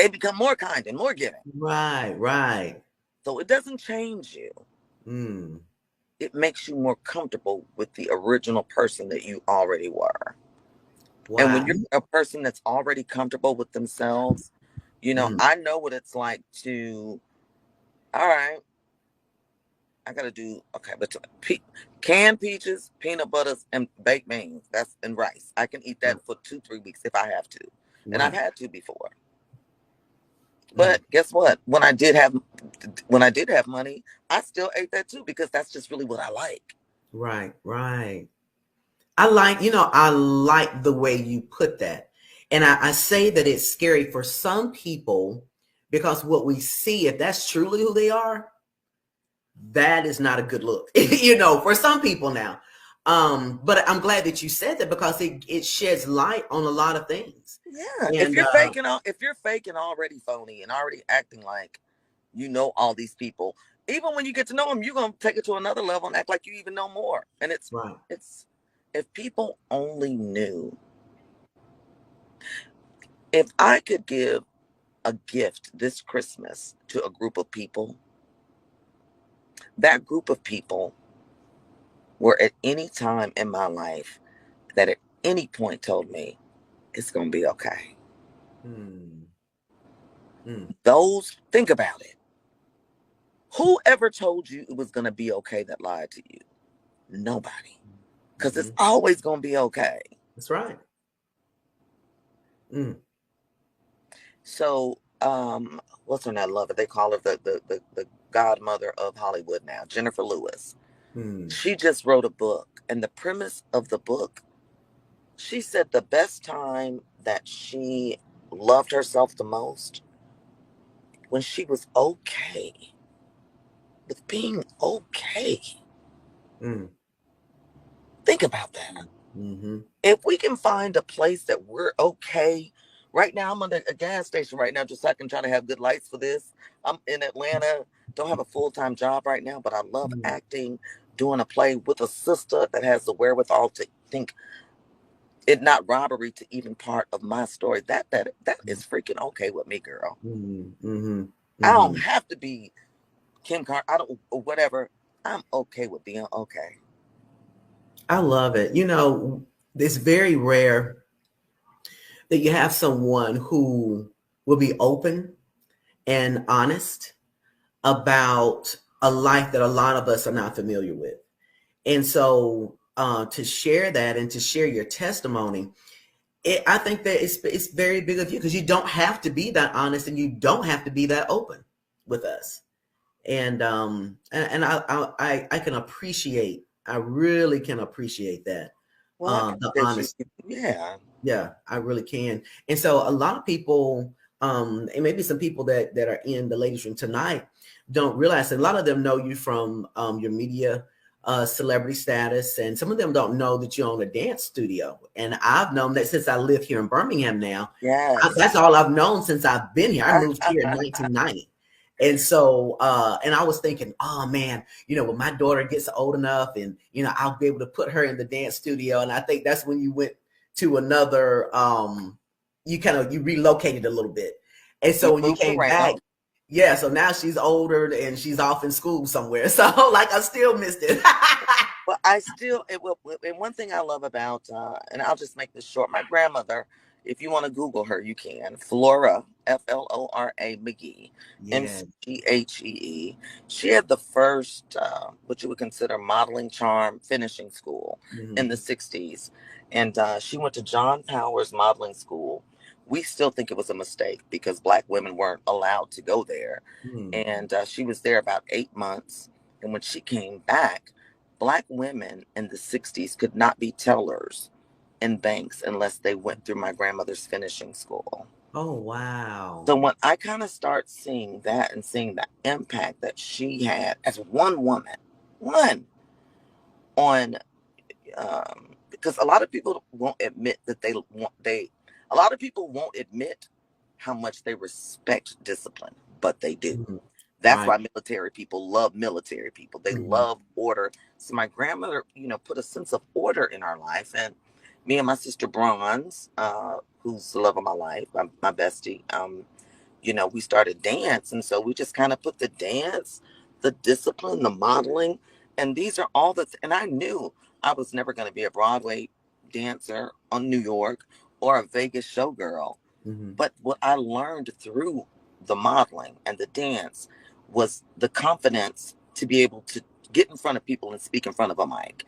they become more kind and more giving. Right, right. So it doesn't change you. Mm. It makes you more comfortable with the original person that you already were. And when Wow. you're a person that's already comfortable with themselves, Mm. I know what it's like to, all right, I gotta do okay, but canned peaches, peanut butters, and baked beans. That's and rice. I can eat Right, that for 2, 3 weeks if I have to, and I've right. had to before. Mm. But guess what? When I did have money, I still ate that too because that's just really what I like. Right, right. I like the way you put that. And I say that it's scary for some people because what we see, if that's truly who they are, that is not a good look, for some people now. But I'm glad that you said that because it sheds light on a lot of things. Yeah, And if you're faking already phony and already acting like you know all these people, even when you get to know them, you're gonna take it to another level and act like you even know more. And right. it's if people only knew, if I could give a gift this Christmas to a group of people, that group of people were at any time in my life that at any point told me it's gonna be okay. Hmm. Mm. Those think about it. Whoever told you it was gonna be okay that lied to you? Nobody. Because it's Hmm. always gonna be okay. That's right. Mm. So, what's her name? I love it. They call her the godmother of Hollywood now, Jennifer Lewis. Mm. She just wrote a book, and the premise of the book, she said the best time that she loved herself the most when she was okay with being okay. Mm. Think about that. Mm-hmm. If we can find a place that we're okay. Right now, I'm at a gas station right now just so I can try to have good lights for this. I'm in Atlanta, don't have a full-time job right now, but I love Mm. acting, doing a play with a sister that has the wherewithal to think it not robbery to even part of my story. That is freaking okay with me, girl. Mm. Mm-hmm. I don't Mm-hmm. have to be I don't or whatever. I'm okay with being okay. I love it. It's very rare that you have someone who will be open and honest about a life that a lot of us are not familiar with. And so to share that and to share your testimony, I think that it's very big of you because you don't have to be that honest and you don't have to be that open with us. And I can appreciate, I really can appreciate that. Well, I The appreciate you. honesty. Yeah. Yeah, I really can. And so a lot of people, and maybe some people that are in the ladies' room tonight don't realize that a lot of them know you from your media celebrity status, and some of them don't know that you own a dance studio. And I've known that since I live here in Birmingham now. Yes. That's all I've known since I've been here. I moved here in 1990. And so, and I was thinking, oh man, when my daughter gets old enough and, I'll be able to put her in the dance studio. And I think that's when you went to another, you relocated a little bit. And We so when you moved came back, around. yeah, so now she's older and she's off in school somewhere. So like I still missed it. But I still, it will. And one thing I love about, and I'll just make this short. My grandmother, if you want to Google her, you can. Flora, Flora McGee, Yeah. Mchee. She had the first, what you would consider modeling charm finishing school in the Hmm. '60s, and she went to John Powers Modeling School. We still think it was a mistake because Black women weren't allowed to go there, Hmm. and she was there about 8 months. And when she came back, Black women in the '60s could not be tellers in banks unless they went through my grandmother's finishing school. Oh, wow. So when I kind of start seeing that and seeing the impact that she had as one woman, one on, because a lot of people won't admit that a lot of people won't admit how much they respect discipline, but they do. Mhm. That's Right. why military people love military people. They Mhm. love order. So my grandmother, put a sense of order in our life. And me and my sister Bronze, who's the love of my life, my bestie, we started dance. And so we just kind of put the dance, the discipline, the modeling, and these are all and I knew I was never going to be a Broadway dancer on New York or a Vegas showgirl. Mm-hmm. But what I learned through the modeling and the dance was the confidence to be able to get in front of people and speak in front of a mic.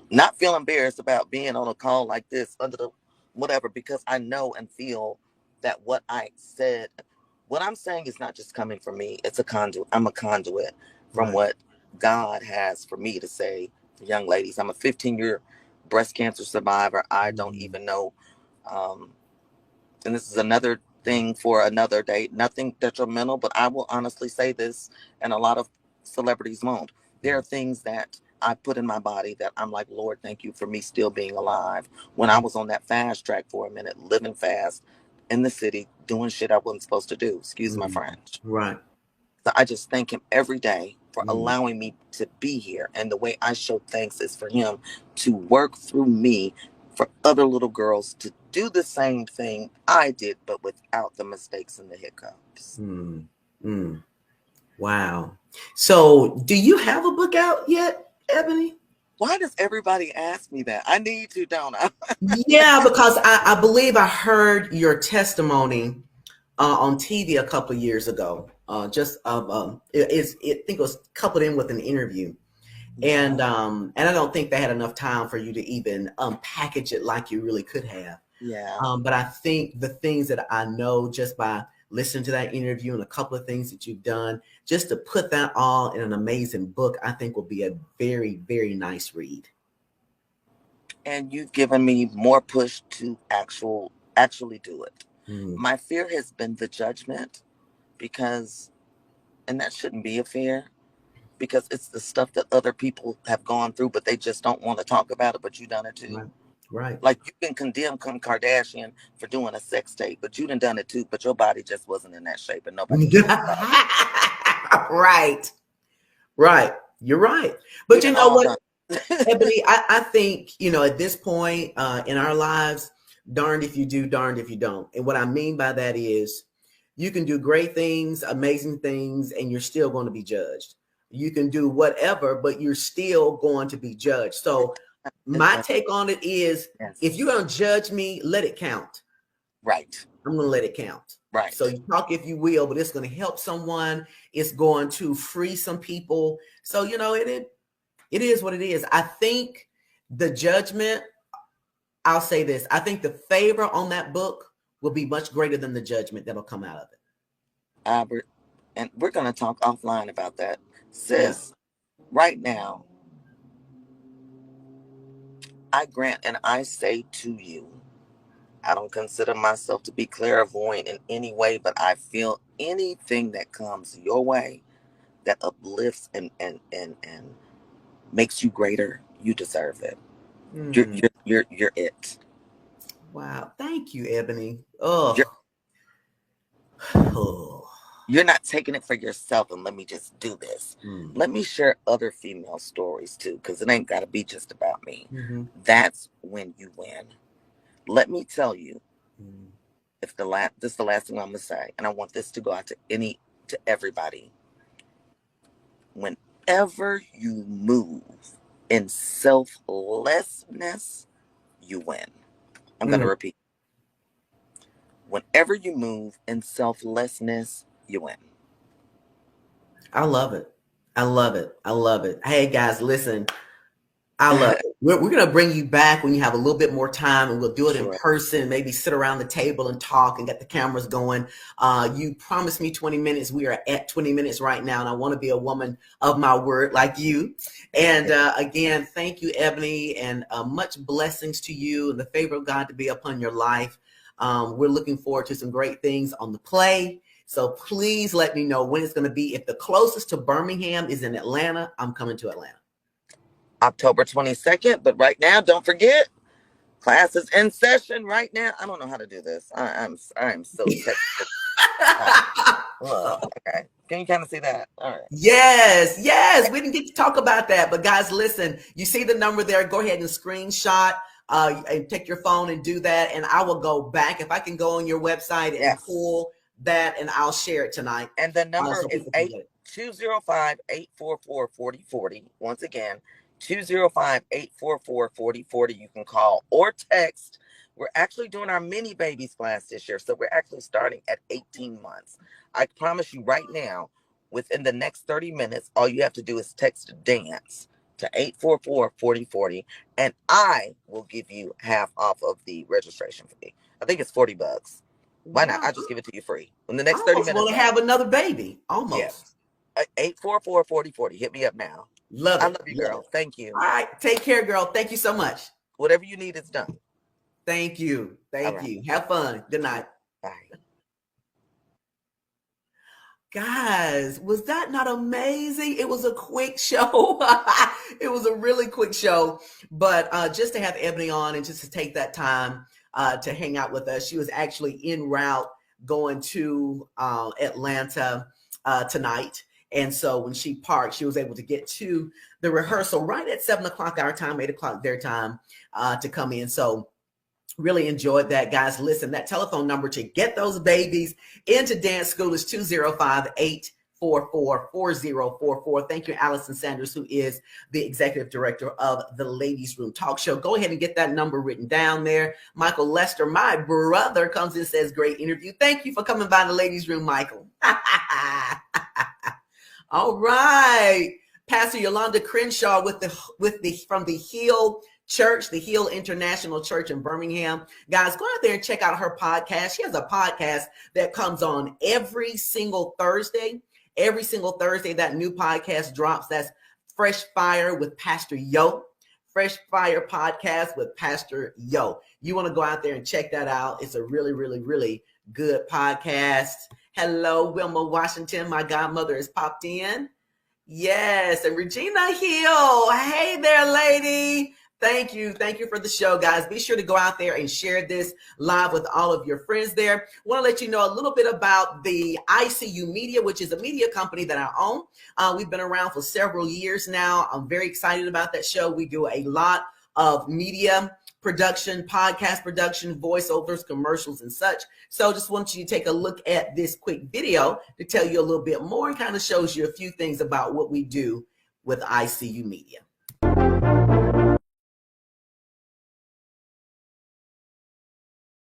Not feel embarrassed about being on a call like this under the whatever, because I know and feel that what I'm saying is not just coming from me. It's a conduit. I'm a conduit from Right. what God has for me to say to young ladies. I'm a 15-year breast cancer survivor. I don't even know. And this is another thing for another day. Nothing detrimental, but I will honestly say this, and a lot of celebrities won't. There are things that I put in my body that I'm like, Lord, thank you for me still being alive. When I was on that fast track for a minute, living fast in the city, doing shit I wasn't supposed to do. Excuse my Mm-hmm. French. Right. So I just thank him every day for Mm-hmm. allowing me to be here. And the way I show thanks is for him to work through me for other little girls to do the same thing I did, but without the mistakes and the hiccups. Mm-hmm. Wow. So do you have a book out yet, Ebony? Why does everybody ask me that? I need to, don't I? Yeah, because I believe I heard your testimony on TV a couple of years ago. I think it was coupled in with an interview, and I don't think they had enough time for you to even package it like you really could have. Yeah. But I think the things that I know just by listening to that interview and a couple of things that you've done, just to put that all in an amazing book, I think will be a very, very nice read. And you've given me more push to actually do it. Mm, My fear has been the judgment, because, and that shouldn't be a fear, because it's the stuff that other people have gone through, but they just don't want to talk about it, but you done it too. right. Right. Like, you can condemn Kim Kardashian for doing a sex tape, but you done it too, but your body just wasn't in that shape and nobody cares about it. Right. Right. You're right. We But you done know all what, done. Ebony, I think, at this point in our lives, darned if you do, darned if you don't. And what I mean by that is you can do great things, amazing things, and you're still going to be judged. You can do whatever, but you're still going to be judged. So my take on it is, Yes. if you're going to judge me, let it count. Right. I'm going to let it count. Right. So you talk if you will, but it's going to help someone. It's going to free some people. So, it is what it is. I think the judgment, I'll say this, I think the favor on that book will be much greater than the judgment that'll come out of it. Albert, and we're going to talk offline about that. Sis, right now, I grant and I say to you, I don't consider myself to be clairvoyant in any way, but I feel anything that comes your way that uplifts and makes you greater, you deserve it. You're it. Wow. Thank you, Ebony. You're, Oh. you're not taking it for yourself and let me just do this. Let me share other female stories too, because it ain't got to be just about me. Mm-hmm. That's when you win. Let me tell you, this is the last thing I'm gonna say, and I want this to go out to everybody. Whenever you move in selflessness, you win. I'm gonna repeat. Whenever you move in selflessness, you win. I love it. I love it. I love it. Hey guys, listen. I love it. We're going to bring you back when you have a little bit more time, and we'll do it in person, maybe sit around the table and talk and get the cameras going. You promised me 20 minutes. We are at 20 minutes right now, and I want to be a woman of my word like you. And again, thank you, Ebony, and much blessings to you and the favor of God to be upon your life. We're looking forward to some great things on the play. So please let me know when it's going to be. If the closest to Birmingham is in Atlanta, I'm coming to Atlanta. October 22nd, but right now, don't forget, class is in session right now. I don't know how to do this. I'm so technical. Okay. Can you kind of see that? All right. Yes. We didn't get to talk about that, but guys, listen, you see the number there. Go ahead and screenshot and take your phone and do that. And I will go back. If I can go on your website and pull that, and I'll share it tonight. And the number So is people can get it. 205-844-4040. Once again, 205-844-4040. You can call or text. We're actually doing our mini babies class this year, so we're actually starting at 18 months. I promise you right now, within the next 30 minutes, all you have to do is text dance to 844-4040, and I will give you half off of the registration fee. I think it's $40. Why not? I'll just give it to you free. In the next 30 minutes. I want to have another baby. Almost. Yeah. 844-4040. Hit me up now. Love it. I love you, girl. Thank you. All right. Take care, girl. Thank you so much. Whatever you need is done. Thank you. Thank you. Have fun. Good night. Bye. Guys, was that not amazing? It was a quick show. It was a really quick show. But just to have Ebony on and just to take that time to hang out with us. She was actually en route going to Atlanta tonight. And so when she parked, she was able to get to the rehearsal right at 7 o'clock our time, 8 o'clock their time to come in. So really enjoyed that, guys. Listen, that telephone number to get those babies into dance school is 205-844-4044. Thank you, Allison Sanders, who is the executive director of the Ladies Room Talk Show. Go ahead and get that number written down there. Michael Lester, my brother, comes in and says, great interview. Thank you for coming by the Ladies Room, Michael. All right. Pastor Yolanda Crenshaw from the Hill Church, the Hill International Church in Birmingham. Guys, go out there and check out her podcast. She has a podcast that comes on every single Thursday. Every single Thursday, that new podcast drops. That's Fresh Fire with Pastor Yo. Fresh Fire podcast with Pastor Yo. You want to go out there and check that out. It's a really, really, really good podcast. Hello, Wilma Washington. My godmother has popped in. Yes, and Regina Hill. Hey there, lady. Thank you. Thank you for the show, guys. Be sure to go out there and share this live with all of your friends there. I want to let you know a little bit about the ICU Media, which is a media company that I own. We've been around for several years now. I'm very excited about that show. We do a lot of media production, podcast production, voiceovers, commercials, and such. So just want you to take a look at this quick video to tell you a little bit more and kind of shows you a few things about what we do with ICU Media.